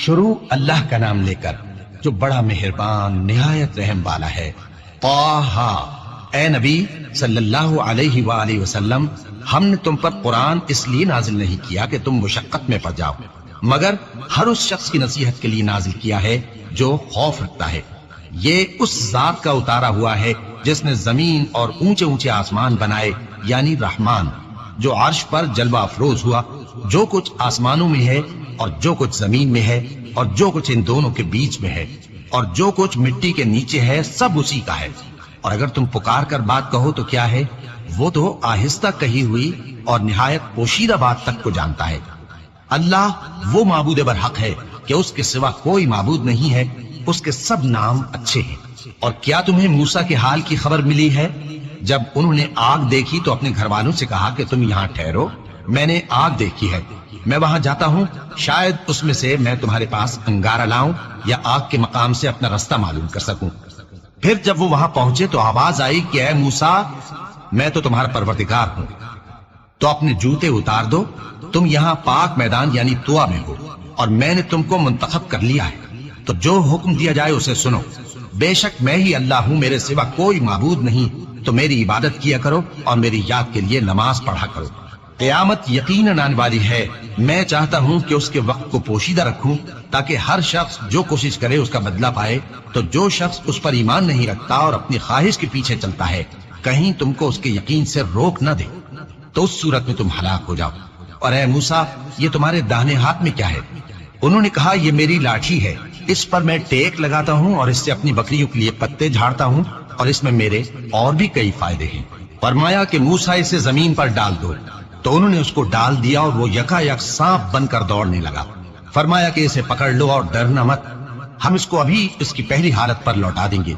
شروع اللہ کا نام لے کر جو بڑا مہربان نہایت رحم والا ہے۔ طٰہٰ، اے نبی صلی اللہ علیہ وآلہ وسلم، ہم نے تم پر قرآن اس لیے نازل نہیں کیا کہ تم مشقت میں پڑ جاؤ، مگر ہر اس شخص کی نصیحت کے لیے نازل کیا ہے جو خوف رکھتا ہے۔ یہ اس ذات کا اتارا ہوا ہے جس نے زمین اور اونچے اونچے آسمان بنائے، یعنی رحمان، جو عرش پر جلوہ افروز ہوا۔ جو کچھ آسمانوں میں ہے اور جو کچھ زمین میں ہے اور جو کچھ ان دونوں کے بیچ میں ہے اور جو کچھ مٹی کے نیچے ہے، سب اسی کا ہے۔ اور اگر تم پکار کر بات کہو تو کیا ہے، وہ تو آہستہ کہی ہوئی اور نہایت پوشیدہ بات تک کو جانتا ہے۔ اللہ وہ معبود برحق ہے کہ اس کے سوا کوئی معبود نہیں ہے، اس کے سب نام اچھے ہیں۔ اور کیا تمہیں موسیٰ کے حال کی خبر ملی ہے؟ جب انہوں نے آگ دیکھی تو اپنے گھر والوں سے کہا کہ تم یہاں ٹھہرو، میں نے آگ دیکھی ہے، میں وہاں جاتا ہوں، شاید اس میں سے میں تمہارے پاس انگارہ لاؤں یا آگ کے مقام سے اپنا رستہ معلوم کر سکوں۔ پھر جب وہ وہاں پہنچے تو آواز آئی کہ اے موسیٰ، میں تو تمہارا پروردگار ہوں، تو اپنے جوتے اتار دو، تم یہاں پاک میدان یعنی طویٰ میں ہو، اور میں نے تم کو منتخب کر لیا ہے، تو جو حکم دیا جائے اسے سنو۔ بے شک میں ہی اللہ ہوں، میرے سوا کوئی معبود نہیں، تو میری عبادت کیا کرو اور میری یاد کے لیے نماز پڑھا کرو۔ قیامت یقیناً آنے والی ہے، میں چاہتا ہوں کہ اس کے وقت کو پوشیدہ رکھوں تاکہ ہر شخص جو کوشش کرے اس کا بدلہ پائے۔ تو جو شخص اس پر ایمان نہیں رکھتا اور اپنی خواہش کے پیچھے چلتا ہے، کہیں تم کو اس کے یقین سے روک نہ دے، تو اس صورت میں تم ہلاک ہو جاؤ۔ اور اے موسیٰ، یہ تمہارے داہنے ہاتھ میں کیا ہے؟ انہوں نے کہا یہ میری لاٹھی ہے، اس پر میں ٹیک لگاتا ہوں اور اس سے اپنی بکریوں کے لیے پتے جھاڑتا ہوں، اور اس میں میرے اور بھی کئی فائدے ہیں۔ فرمایا کہ موسیٰ اسے زمین پر ڈال دو، تو انہوں نے اس کو ڈال دیا اور وہ یکا یک سانپ بن کر دوڑنے لگا۔ فرمایا کہ اسے پکڑ لو اور ڈرنا مت، ہم اس کو ابھی اس کی پہلی حالت پر لوٹا دیں گے،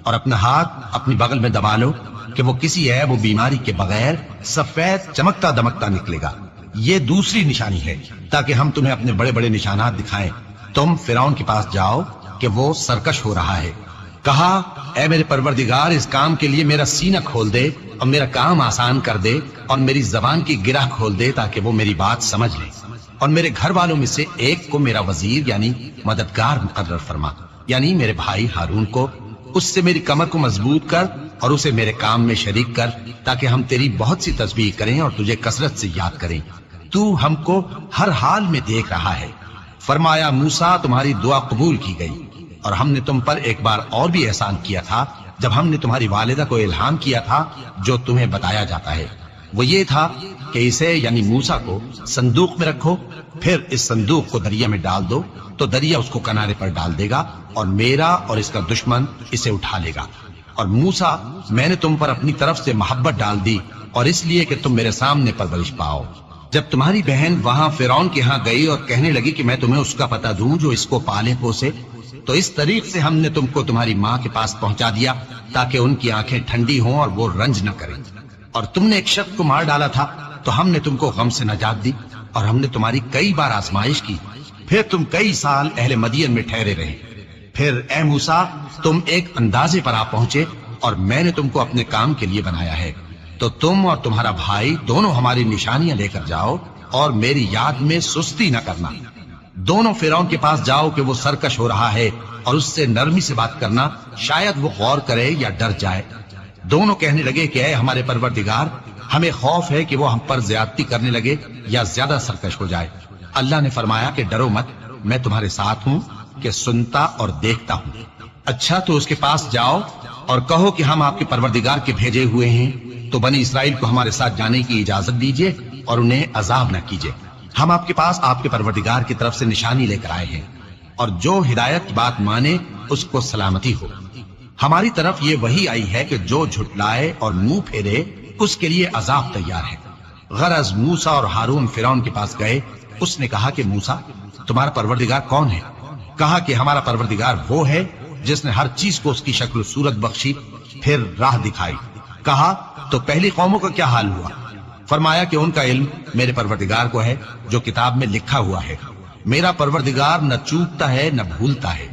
اور اپنا ہاتھ اپنی بغل میں دبا لو کہ وہ کسی عیب و بیماری کے بغیر سفید چمکتا دمکتا نکلے گا۔ یہ دوسری نشانی ہے تاکہ ہم تمہیں اپنے بڑے بڑے نشانات دکھائیں۔ تم فرعون کے پاس جاؤ کہ وہ سرکش ہو رہا ہے۔ کہا اے میرے پروردگار، اس کام کے لیے میرا سینہ کھول دے اور میرا کام آسان کر دے اور میری زبان کی گرہ کھول دے تاکہ وہ میری بات سمجھ لے، اور میرے گھر والوں میں سے ایک کو میرا وزیر یعنی مددگار مقرر فرما، یعنی میرے بھائی ہارون کو۔ اس سے میری کمر کو مضبوط کر اور اسے میرے کام میں شریک کر تاکہ ہم تیری بہت سی تسبیح کریں اور تجھے کثرت سے یاد کریں، تو ہم کو ہر حال میں دیکھ رہا ہے۔ فرمایا موسیٰ، تمہاری دعا قبول کی گئی، اور ہم نے تم پر ایک بار اور بھی احسان کیا تھا جب ہم نے تمہاری والدہ کو الہام کیا تھا جو تمہیں بتایا جاتا ہے۔ وہ یہ تھا کہ اسے یعنی موسیٰ کو صندوق میں رکھو، پھر اس صندوق کو دریا میں ڈال دو تو دریا اس کو کنارے پر ڈال دے گا، اور میرا اور اس کا دشمن اسے اٹھا لے گا۔ اور موسیٰ، میں نے تم پر اپنی طرف سے محبت ڈال دی، اور اس لیے کہ تم میرے سامنے پرورش پاؤ۔ جب تمہاری بہن وہاں فرعون کے ہاں گئی اور کہنے لگی کہ میں تمہیں اس کا پتہ دوں جو اس کو پالے پوسے، تو اس طریق سے ہم نے تم کو تمہاری ماں کے پاس پہنچا دیا تاکہ ان کی آنکھیں ٹھنڈی ہوں اور وہ رنج نہ کریں۔ اور تم نے ایک شخص کو مار ڈالا تھا تو ہم نے تم کو غم سے نجات دی، اور ہم نے تمہاری کئی بار آزمائش کی، پھر تم کئی سال اہل مدین میں ٹھہرے رہے۔ پھر اے موسیٰ، تم ایک اندازے پر آ پہنچے اور میں نے تم کو اپنے کام کے لیے بنایا ہے، تو تم اور تمہارا بھائی دونوں ہماری نشانیاں لے کر جاؤ اور میری یاد میں سستی نہ کرنا۔ دونوں فرعون کے پاس جاؤ کہ وہ سرکش ہو رہا ہے، اور اس سے نرمی سے بات کرنا، شاید وہ غور کرے یا ڈر جائے۔ دونوں کہنے لگے کہ اے ہمارے پروردگار، ہمیں خوف ہے کہ وہ ہم پر زیادتی کرنے لگے یا زیادہ سرکش ہو جائے۔ اللہ نے فرمایا کہ ڈرو مت، میں تمہارے ساتھ ہوں کہ سنتا اور دیکھتا ہوں۔ اچھا تو اس کے پاس جاؤ اور کہو کہ ہم آپ کے پروردگار کے بھیجے ہوئے ہیں، تو بنی اسرائیل کو ہمارے ساتھ جانے کی اجازت دیجیے اور انہیں عذاب نہ کیجیے۔ ہم آپ کے پاس آپ کے پروردگار کی طرف سے نشانی لے کر آئے ہیں، اور جو ہدایت کی بات مانے اس کو سلامتی ہو۔ ہماری طرف یہ وحی آئی ہے کہ جو جھٹلائے اور منہ پھیرے اس کے لیے عذاب تیار ہے۔ غرض موسیٰ اور ہارون فرعون کے پاس گئے۔ اس نے کہا کہ موسیٰ، تمہارا پروردگار کون ہے؟ کہا کہ ہمارا پروردگار وہ ہے جس نے ہر چیز کو اس کی شکل و صورت بخشی، پھر راہ دکھائی۔ کہا تو پہلی قوموں کا کیا حال ہوا؟ فرمایا کہ ان کا علم میرے پروردگار کو ہے جو کتاب میں لکھا ہوا ہے۔ میرا پروردگار نہ چوکتا ہے نہ بھولتا ہے۔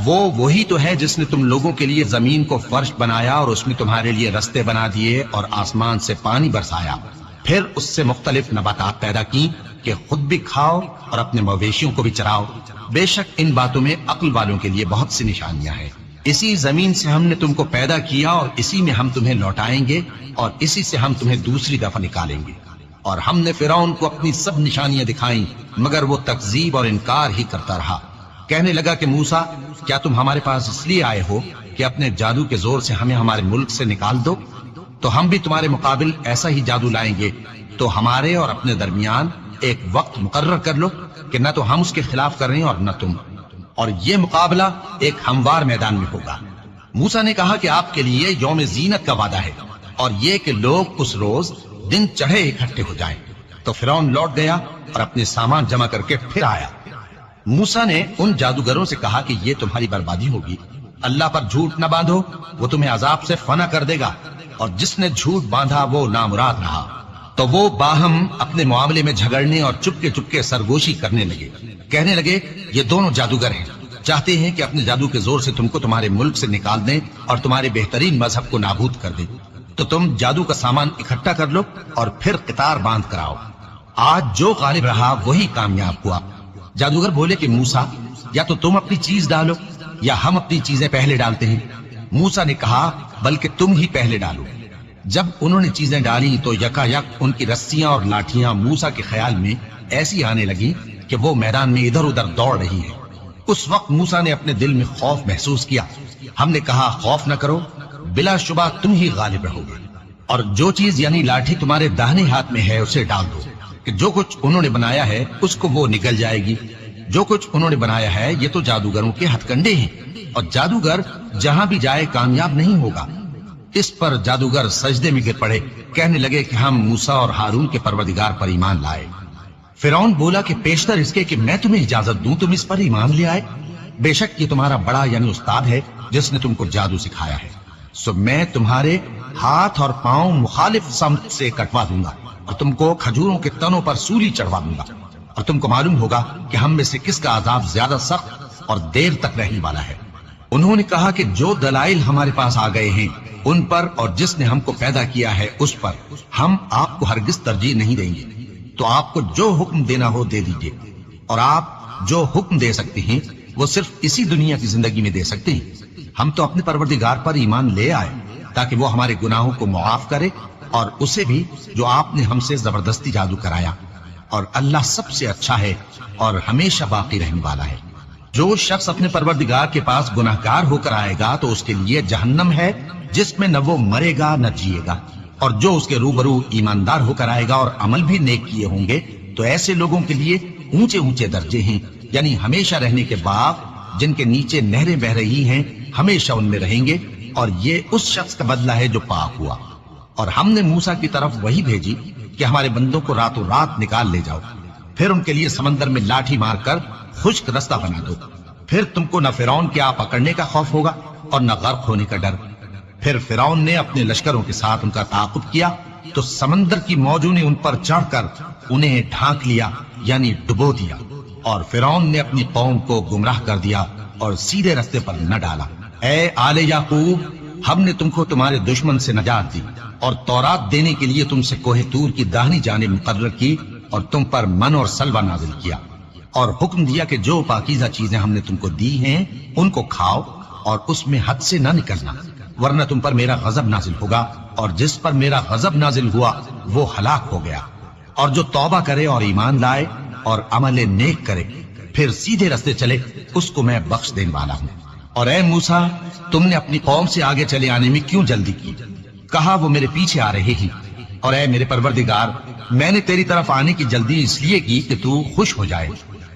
وہ وہی تو ہے جس نے تم لوگوں کے لیے زمین کو فرش بنایا اور اس میں تمہارے لیے رستے بنا دیے اور آسمان سے پانی برسایا، پھر اس سے مختلف نباتات پیدا کی کہ خود بھی کھاؤ اور اپنے مویشیوں کو بھی چراؤ۔ بے شک ان باتوں میں عقل والوں کے لیے بہت سی نشانیاں ہیں۔ اسی زمین سے ہم نے تم کو پیدا کیا اور اسی میں ہم تمہیں لوٹائیں گے اور اسی سے ہم تمہیں دوسری دفعہ نکالیں گے۔ اور ہم نے فرعون کو اپنی سب نشانیاں دکھائیں مگر وہ تکذیب اور انکار ہی کرتا رہا۔ کہنے لگا کہ موسیٰ، کیا تم ہمارے پاس اس لیے آئے ہو کہ اپنے جادو کے زور سے ہمیں ہمارے ملک سے نکال دو؟ تو ہم بھی تمہارے مقابل ایسا ہی جادو لائیں گے، تو ہمارے اور اپنے درمیان ایک وقت مقرر کر لو کہ نہ تو ہم اس کے خلاف کر رہے ہیں اور نہ تم، اور یہ مقابلہ ایک ہموار میدان میں ہوگا۔ موسیٰ نے کہا کہ آپ کے لیے یوم زینت کا وعدہ ہے اور یہ کہ لوگ اس روز دن چڑھے اکٹھے ہو جائیں۔ تو فرعون لوٹ گیا اور اپنے سامان جمع کر کے پھر آیا۔ موسیٰ نے ان جادوگروں سے کہا کہ یہ تمہاری بربادی ہوگی، اللہ پر جھوٹ نہ باندھو، وہ تمہیں عذاب سے فنا کر دے گا، اور جس نے جھوٹ باندھا وہ نامراد رہا۔ تو وہ باہم اپنے معاملے میں جھگڑنے اور چپکے چپکے سرگوشی کرنے لگے۔ کہنے لگے یہ دونوں جادوگر ہیں، چاہتے ہیں کہ اپنے جادو کے زور سے تم کو تمہارے ملک سے نکال دیں اور تمہارے بہترین مذہب کو نابود کر دیں۔ تو تم جادو کا سامان اکٹھا کر لو اور پھر قطار باندھ کر آؤ، آج جو غالب رہا وہی کامیاب ہوا۔ جادوگر بولے کہ موسیٰ، یا تو تم اپنی چیز ڈالو یا ہم اپنی چیزیں پہلے ڈالتے ہیں۔ موسیٰ نے کہا بلکہ تم ہی پہلے ڈالو۔ جب انہوں نے چیزیں ڈالی تو یکا یک ان کی رسیاں اور لاٹھیاں موسیٰ کے خیال میں ایسی آنے لگی کہ وہ میدان میں ادھر ادھر دوڑ رہی ہے۔ اس وقت موسیٰ نے اپنے دل میں خوف محسوس کیا۔ ہم نے کہا خوف نہ کرو، بلا شبہ تم ہی غالب رہو گے، اور جو چیز یعنی لاٹھی تمہارے داہنے ہاتھ میں ہے اسے ڈال دو کہ جو کچھ انہوں نے بنایا ہے اس کو وہ نگل جائے گی۔ جو کچھ انہوں نے بنایا ہے یہ تو جادوگروں کے ہتھ کنڈے ہیں، اور جادوگر جہاں بھی جائے کامیاب نہیں ہوگا۔ اس پر جادوگر سجدے میں گر پڑے، کہنے لگے کہ ہم موسیٰ اور ہارون کے پروردگار پر ایمان لائے۔ فرعون بولا کہ پیشتر اس کے کہ میں تمہیں اجازت دوں تم اس پر ایمان لے آئے، بے شک یہ تمہارا بڑا یعنی استاد ہے جس نے تم کو جادو سکھایا ہے، سو میں تمہارے ہاتھ اور پاؤں مخالف سمت سے کٹوا دوں گا اور تم کو کھجوروں کے تنوں پر سولی چڑھوا دوں گا، اور تم کو معلوم ہوگا کہ ہم میں سے کس کا عذاب زیادہ سخت اور دیر تک رہنے والا ہے۔ انہوں نے کہا کہ جو دلائل ہمارے پاس آ گئے ہیں ان پر اور جس نے ہم کو پیدا کیا ہے اس پر ہم آپ کو ہرگز ترجیح نہیں دیں گے، تو آپ کو جو حکم دینا ہو دے دیجئے، اور آپ جو حکم دے سکتے ہیں وہ صرف اسی دنیا کی زندگی میں دے سکتے ہیں۔ ہم تو اپنے پروردگار پر ایمان لے آئے تاکہ وہ ہمارے گناہوں کو معاف کرے، اور اسے بھی جو آپ نے ہم سے زبردستی جادو کرایا، اور اللہ سب سے اچھا ہے اور ہمیشہ باقی رہنے والا ہے۔ جو شخص اپنے پروردگار کے پاس گناہگار ہو کر آئے گا تو اس کے لیے جہنم ہے جس میں نہ وہ مرے گا نہ جیے گا، اور جو اس کے روبرو ایماندار ہو کر آئے گا اور عمل بھی نیک کیے ہوں گے تو ایسے لوگوں کے لیے اونچے اونچے درجے ہیں، یعنی ہمیشہ رہنے کے باغ جن کے نیچے نہریں بہ رہی ہیں، ہمیشہ ان میں رہیں گے، اور یہ اس شخص کا بدلہ ہے جو پاک ہوا۔ اور ہم نے موسیٰ کی طرف وہی بھیجی کہ ہمارے بندوں کو راتوں رات نکال لے جاؤ، پھر ان کے لیے سمندر میں لاٹھی مار کر خشک رستہ بنا دو، پھر تم کو نہ فرعون کے آ پکڑنے کا خوف ہوگا اور نہ غرق ہونے کا ڈر۔ پھر فرعون نے اپنے لشکروں کے ساتھ ان کا تعاقب کیا تو سمندر کی موجوں نے ان پر چڑھ کر انہیں ڈھانک لیا یعنی ڈبو دیا، اور فرعون نے اپنی قوم کو گمراہ کر دیا اور سیدھے رستے پر نہ ڈالا۔ اے آل یعقوب، ہم نے تم کو تمہارے دشمن سے نجات دی اور تورات دینے کے لیے تم سے کوہ طور کی داہنی جانب مقرر کی، اور تم پر من اور سلوہ نازل کیا، اور حکم دیا کہ جو پاکیزہ چیزیں ہم نے تم کو دی ہیں ان کو کھاؤ اور اس میں حد سے نہ نکلنا، ورنہ تم پر میرا غضب نازل ہوگا، اور جس پر میرا غضب نازل ہوا وہ ہلاک ہو گیا۔ اور جو توبہ کرے اور ایمان لائے اور عمل نیک کرے پھر سیدھے رستے چلے اس کو میں بخش دینے والا ہوں۔ اور اے موسیٰ، تم نے اپنی قوم سے آگے چلے آنے میں کیوں جلدی کی؟ کہا وہ میرے پیچھے آ رہے ہیں۔ اور اے میرے پروردگار، میں نے تیری طرف آنے کی جلدی اس لیے کی کہ تو خوش ہو جائے۔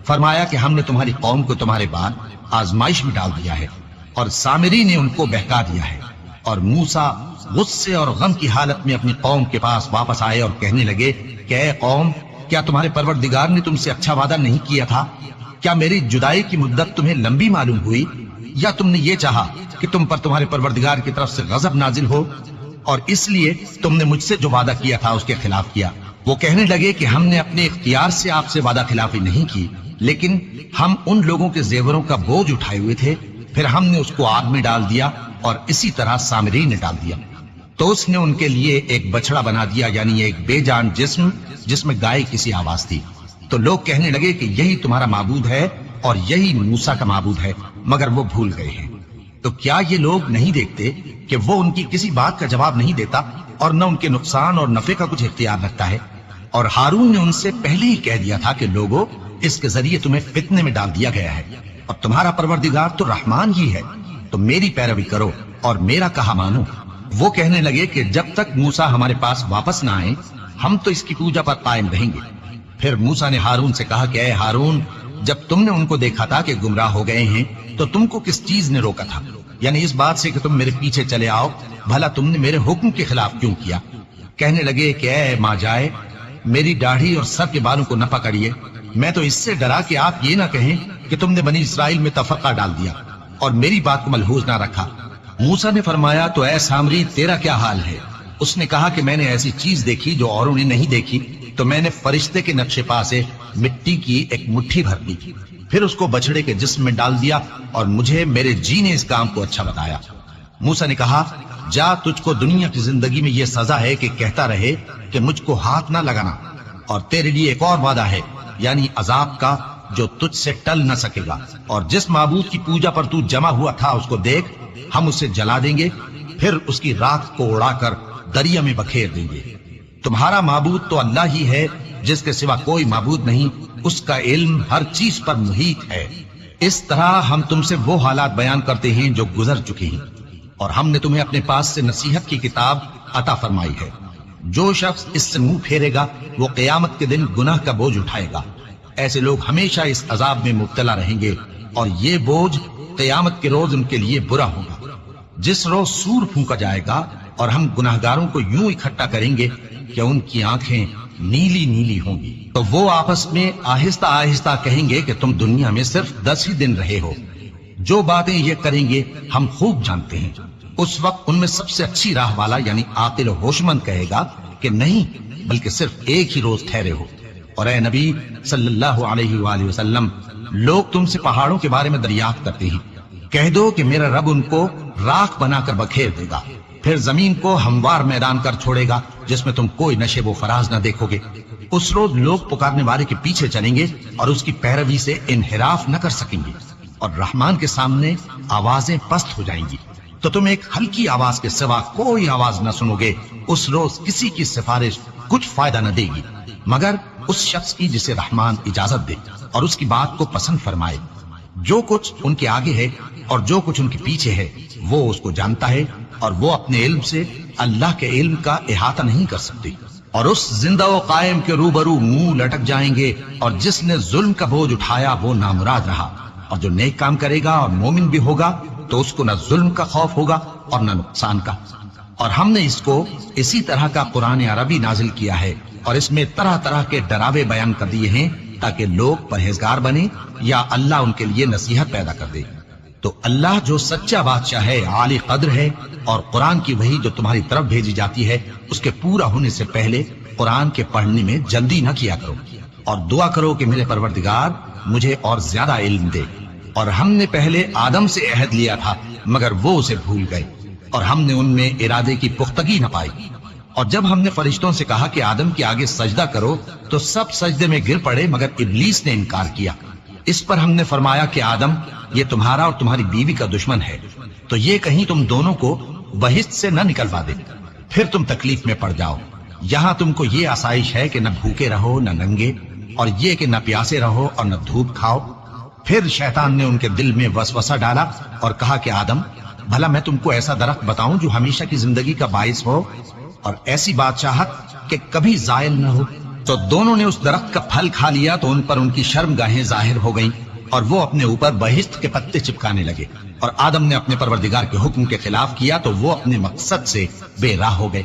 فرمایا کہ ہم نے تمہاری قوم کو تمہارے بعد آزمائش میں ڈال دیا ہے، اور سامری نے ان کو بہکا دیا ہے۔ اور موسیٰ غصے اور غم کی حالت میں اپنی قوم کے پاس واپس آئے اور کہنے لگے کہ اے قوم، کیا تمہارے پروردگار نے تم سے اچھا وعدہ نہیں کیا تھا؟ کیا میری جدائی کی مدت تمہیں لمبی معلوم ہوئی، یا تم نے یہ چاہا کہ تم پر تمہارے پروردگار کی طرف سے غضب نازل ہو، اور اس لیے تم نے مجھ سے جو وعدہ کیا تھا اس کے خلاف کیا؟ وہ کہنے لگے کہ ہم نے اپنے اختیار سے آپ سے وعدہ خلافی نہیں کی، لیکن ہم ان لوگوں کے زیوروں کا بوجھ اٹھائے ہوئے تھے، پھر ہم نے اس کو آگ میں ڈال دیا، اور اسی طرح سامری نے ڈال دیا۔ تو اس نے ان کے لیے ایک بچڑا بنا دیا، یعنی ایک بے جان جسم جس میں گائے کسی آواز تھی۔ تو لوگ کہنے لگے کہ یہی تمہارا معبود ہے اور یہی موسیٰ کا معبود ہے، مگر وہ بھول گئے ہیں۔ تو کیا یہ لوگ نہیں دیکھتے کہ وہ ان کی کسی بات کا جواب نہیں دیتا اور نہ ان کے نقصان اور نفع کا کچھ اختیار رکھتا ہے؟ اور ہارون نے ان سے پہلے ہی کہہ دیا تھا کہ لوگوں، اس کے ذریعے تمہیں فتنے میں ڈال دیا گیا ہے، اور تمہارا پروردگار تو رحمان ہی ہے، تو میری پیروی کرو اور میرا کہا مانو۔ وہ کہنے لگے کہ جب تک موسیٰ ہمارے پاس واپس نہ آئے ہم تو اس کی پوجا پر قائم رہیں گے۔ پھر موسیٰ نے ہارون سے کہا کہ اے ہارون، جب تم نے ان کو دیکھا تھا کہ گمراہ ہو گئے ہیں تو تم کو کس چیز نے روکا تھا؟ یعنی اس بات سے کہ تم میرے پیچھے چلے آؤ، بھلا تم نے میرے حکم کے خلاف کیوں کیا؟ کہنے لگے کہ اے ماں جائے، میری داڑھی اور سر کے بالوں کو نہ پکڑیے، میں تو اس سے ڈرا کہ آپ یہ نہ کہیں کہ تم نے بنی اسرائیل میں تفرقہ ڈال دیا اور میری بات کو ملحوظ نہ رکھا۔ موسیٰ نے فرمایا تو اے سامری، تیرا کیا حال ہے؟ اس نے کہا کہ میں نے ایسی چیز دیکھی جو اوروں نے نہیں دیکھی، تو میں نے فرشتے کے نقش پا سے مٹی کی ایک مٹھی بھر لی، پھر اس کو بچڑے کے جسم میں ڈال دیا، اور مجھے میرے جی نے اس کام کو اچھا بتایا۔ موسیٰ نے کہا جا، تجھ کو دنیا کی زندگی میں یہ سزا ہے کہ کہتا رہے کہ مجھ کو ہاتھ نہ لگانا، اور تیرے لیے ایک اور وعدہ ہے، یعنی عذاب کا جو تجھ سے ٹل نہ سکے گا، اور جس معبود کی پوجا پر تو جمع ہوا تھا اس کو دیکھ، ہم اسے جلا دیں گے، پھر اس کی راکھ کو اڑا کر دریا میں بکھیر دیں گے۔ تمہارا معبود تو اللہ ہی ہے، جس کے سوا کوئی معبود نہیں، اس کا علم ہر چیز پر محیط ہے۔ اس طرح ہم تم سے وہ حالات بیان کرتے ہیں جو گزر چکے ہیں، اور ہم نے تمہیں اپنے پاس سے نصیحت کی کتاب عطا فرمائی ہے۔ جو شخص اس سے منہ پھیرے گا وہ قیامت کے دن گناہ کا بوجھ اٹھائے گا۔ ایسے لوگ ہمیشہ اس عذاب میں مبتلا رہیں گے، اور یہ بوجھ قیامت کے روز ان کے لیے برا ہوگا۔ جس روز سور پھونکا جائے گا اور ہم گناہگاروں کو یوں اکٹھا کریں گے کہ ان کی آنکھیں نیلی نیلی ہوں گی، تو وہ آپس میں آہستہ آہستہ کہیں گے کہ تم دنیا میں صرف 10 ہی دن رہے ہو۔ جو باتیں یہ کریں گے ہم خوب جانتے ہیں۔ اس وقت ان میں سب سے اچھی راہ والا یعنی عاقل و ہوشمند کہے گا کہ نہیں، بلکہ صرف ایک ہی روز ٹھہرے ہو۔ اور اے نبی صلی اللہ علیہ وآلہ وسلم، لوگ تم سے پہاڑوں کے بارے میں دریافت کرتے ہیں، کہہ دو کہ میرا رب ان کو راکھ بنا کر بکھیر دے گا، پھر زمین کو ہموار میدان کر چھوڑے گا جس میں تم کوئی نشیب و فراز نہ دیکھو گے۔ اس روز لوگ پکارنے والے کے پیچھے چلیں گے اور اس کی پیروی سے انحراف نہ کر سکیں گے، اور رحمان کے سامنے آوازیں پست ہو جائیں گی، تو تم ایک ہلکی آواز کے سوا کوئی آواز نہ سنو گے۔ اس روز کسی کی سفارش کچھ فائدہ نہ دے گی مگر اس شخص کی جسے رحمان اجازت دے اور اس کی بات کو پسند فرمائے۔ جو کچھ ان کے آگے ہے اور جو کچھ ان کے پیچھے ہے وہ اس کو جانتا ہے، اور وہ اپنے علم سے اللہ کے علم کا احاطہ نہیں کر سکتے۔ اور اس زندہ و قائم کے روبرو منہ لٹک جائیں گے، اور جس نے ظلم کا بوجھ اٹھایا وہ نامراد رہا، اور جو نیک کام کرے گا اور مومن بھی ہوگا تو اس کو نہ ظلم کا خوف ہوگا اور نہ نقصان کا۔ اور ہم نے اس کو اسی طرح کا قرآن عربی نازل کیا ہے، اور اس میں طرح طرح کے ڈراوے بیان کر دیے ہیں تاکہ لوگ پرہیزگار بنیں یا اللہ ان کے لیے نصیحت پیدا کر دے۔ تو اللہ جو سچا بادشاہ ہے، عالی قدر ہے، اور قرآن کی وحی جو تمہاری طرف بھیجی جاتی ہے اس کے پورا ہونے سے پہلے قرآن کے پڑھنے میں جلدی نہ کیا کرو، اور دعا کرو کہ میرے پروردگار مجھے اور زیادہ علم دے۔ اور ہم نے پہلے آدم سے عہد لیا تھا مگر وہ اسے بھول گئے، اور ہم نے ان میں ارادے کی پختگی نہ پائی۔ اور جب ہم نے فرشتوں سے کہا کہ آدم کے آگے سجدہ کرو تو سب سجدے میں گر پڑے مگر ابلیس نے انکار کیا۔ اس پر ہم نے فرمایا کہ آدم، یہ تمہارا اور تمہاری بیوی کا دشمن ہے، تو یہ کہیں تم دونوں کو بہشت سے نہ نکلوا دے، پھر تم تکلیف میں پڑ جاؤ۔ یہاں تم کو یہ آسائش ہے کہ نہ بھوکے رہو نہ ننگے، اور یہ کہ نہ پیاسے رہو اور نہ دھوپ کھاؤ۔ پھر شیطان نے ان کے دل میں وسوسہ ڈالا اور کہا کہ آدم، بھلا میں تم کو ایسا درخت بتاؤں جو ہمیشہ کی زندگی کا باعث ہو اور ایسی بادشاہت کہ کبھی زائل نہ ہو؟ تو دونوں نے اس درخت کا پھل کھا لیا تو ان پر ان کی شرم گاہیں ظاہر ہو گئیں، اور وہ اپنے اوپر بہشت کے پتے چپکانے لگے۔ اور آدم نے اپنے پروردگار کے حکم کے خلاف کیا تو وہ اپنے مقصد سے بے راہ ہو گئے۔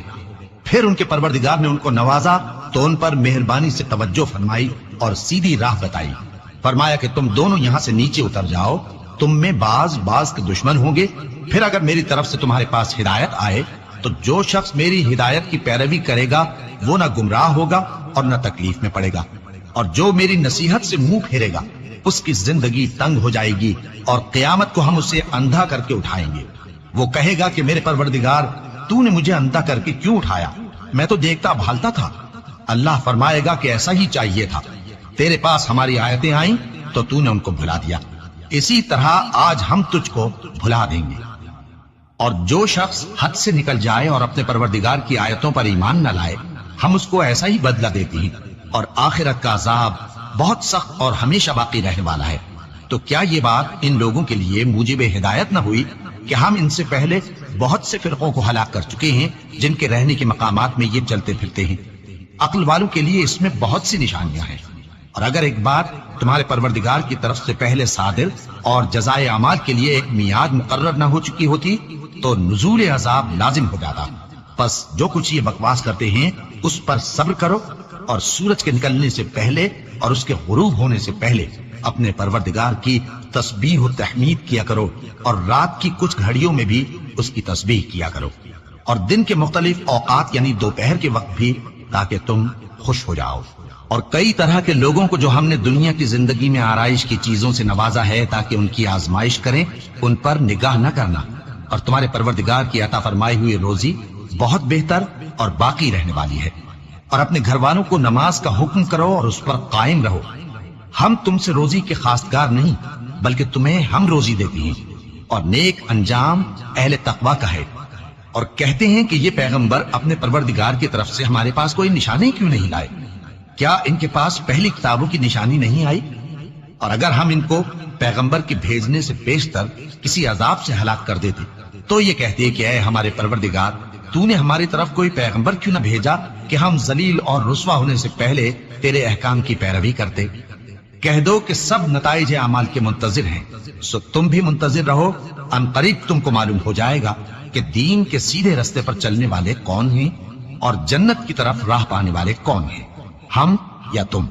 پھر ان کے پروردگار نے ان کو نوازا تو ان پر مہربانی سے توجہ فرمائی اور سیدھی راہ بتائی۔ فرمایا کہ تم دونوں یہاں سے نیچے اتر جاؤ، تم میں بعض کے دشمن ہوں گے، پھر اگر میری طرف سے تمہارے پاس ہدایت آئے تو جو شخص میری ہدایت کی پیروی کرے گا وہ نہ گمراہ ہوگا اور نہ تکلیف میں پڑے گا، اور جو میری نصیحت سے منہ پھیرے گا اس کی زندگی تنگ ہو جائے گی، اور قیامت کو ہم اسے اندھا کر کے اٹھائیں گے۔ وہ کہے گا کہ میرے پروردگار، تو نے مجھے اندھا کر کے کیوں اٹھایا؟ میں تو دیکھتا بھالتا تھا۔ اللہ فرمائے گا کہ ایسا ہی چاہیے تھا، تیرے پاس ہماری آیتیں آئیں تو تو نے ان کو بھلا دیا، اسی طرح آج ہم تجھ کو بھلا دیں گے۔ اور جو شخص حد سے نکل جائے اور اپنے پروردگار کی آیتوں پر ایمان نہ لائے، ہم اس کو ایسا ہی بدلہ دیتے ہیں، اور آخرت کا عذاب بہت سخت اور ہمیشہ باقی رہنے والا ہے۔ تو کیا یہ بات ان لوگوں کے لیے موجب ہدایت نہ ہوئی کہ ہم ان سے پہلے بہت سے فرقوں کو ہلاک کر چکے ہیں جن کے رہنے کے مقامات میں یہ چلتے پھرتے ہیں؟ عقل والوں کے لیے اس میں بہت سی نشانیاں ہیں۔ اور اگر ایک بات تمہارے پروردگار کی طرف سے پہلے صادر اور جزائے اعمال کے لیے ایک میعاد مقرر نہ ہو چکی ہوتی تو نزول عذاب لازم ہو جاتا۔ پس جو کچھ یہ بکواس کرتے ہیں اس پر صبر کرو، اور سورج کے نکلنے سے پہلے اور اس کے غروب ہونے سے پہلے اپنے پروردگار کی تسبیح و تحمید کیا کرو، اور رات کی کچھ گھڑیوں میں بھی اس کی تسبیح کیا کرو، اور دن کے مختلف اوقات یعنی دوپہر کے وقت بھی، تاکہ تم خوش ہو جاؤ۔ اور کئی طرح کے لوگوں کو جو ہم نے دنیا کی زندگی میں آرائش کی چیزوں سے نوازا ہے تاکہ ان کی آزمائش کریں، ان پر نگاہ نہ کرنا، اور تمہارے پروردگار کی عطا فرمائی ہوئی روزی بہت بہتر اور باقی رہنے والی ہے۔ اور اپنے گھر والوں کو نماز کا حکم کرو اور اس پر قائم رہو۔ ہم تم سے روزی کے خواستگار نہیں، بلکہ تمہیں ہم روزی دیتے ہیں، اور نیک انجام اہل تقوی کا ہے۔ اور کہتے ہیں کہ یہ پیغمبر اپنے پروردگار کی طرف سے ہمارے پاس کوئی نشانی کیوں نہیں لائے؟ کیا ان کے پاس پہلی کتابوں کی نشانی نہیں آئی؟ اور اگر ہم ان کو پیغمبر کے بھیجنے سے پیشتر کسی عذاب سے ہلاک کر دیتے تو یہ کہتے کہ اے ہمارے پروردگار، تو نے ہماری طرف کوئی پیغمبر کیوں نہ بھیجا کہ ہم ذلیل اور رسوا ہونے سے پہلے تیرے احکام کی پیروی کرتے۔ کہہ دو کہ سب نتائج اعمال کے منتظر ہیں، سو تم بھی منتظر رہو، ان قریب تم کو معلوم ہو جائے گا کہ دین کے سیدھے رستے پر چلنے والے کون ہیں اور جنت کی طرف راہ پانے والے کون ہیں، ہم یا تم۔